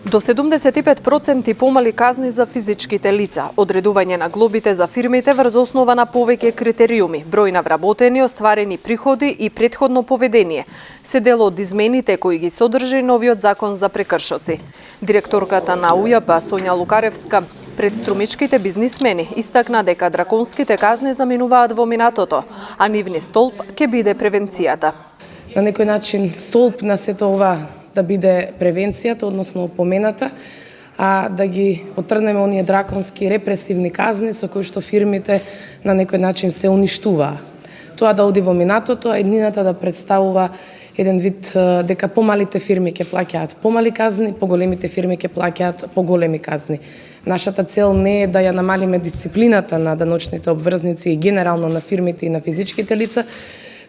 До 75% помали казни за физичките лица, одредување на глобите за фирмите врз основа на повеќе критериуми, број на вработени, остварени приходи и претходно поведение, се дел од измените кои ги содржи новиот закон за прекршоци. Директорката на УЈП Сонја Лукаревска пред струмичките бизнисмени истакна дека драконските казни заменуваат во минатото, а нивни столб ќе биде превенцијата. На некој начин столб на сето ова да биде превенцијата, односно опомената, а да ги отрнеме оние драконски репресивни казни со кои што фирмите на некој начин се уништуваа. Тоа да оди во минатото, а еднината да представува еден вид дека помалите фирми ќе плаќаат помали казни, поголемите фирми ќе плаќаат поголеми казни. Нашата цел не е да ја намалиме дисциплината на даночните обврзници и генерално на фирмите и на физичките лица,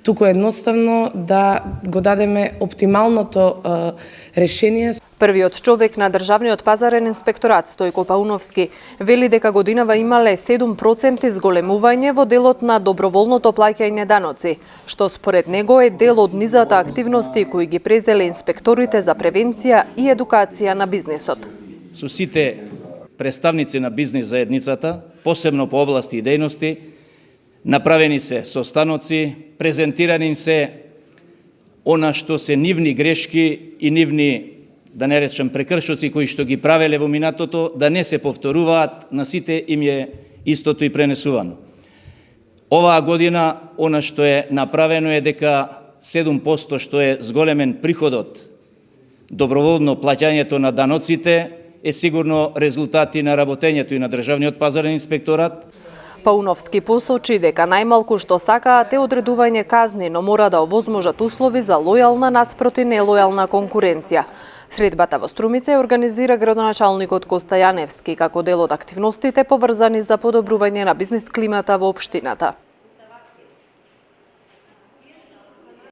туку едноставно да го дадеме оптималното решение. Првиот човек на Државниот пазарен инспекторат Стојко Пауновски вели дека годинава имале 7% зголемување во делот на доброволното плаќање даноци, што според него е дел од низата активности кои ги презеле инспекторите за превенција и едукација на бизнисот. Со сите представници на бизнис заедницата, посебно по области и дејности, направени се состаноци, презентирани им се она што се нивни грешки и нивни, да не речем, прекршоци кои што ги правеле во минатото, да не се повторуваат, на сите им е истото и пренесувано. Оваа година, она што е направено е дека 7% што е зголемен приходот, доброволно плаќањето на даноците, е сигурно резултати на работењето и на Државниот пазарен инспекторат. Пауновски посочи дека најмалку што сакаат е одредување казни, но мора да овозможат услови за лојална наспроти нелојална конкуренција. Средбата во Струмица организира градоначалникот Коста Јаневски како дел од активностите поврзани за подобрување на бизнис климата во општината.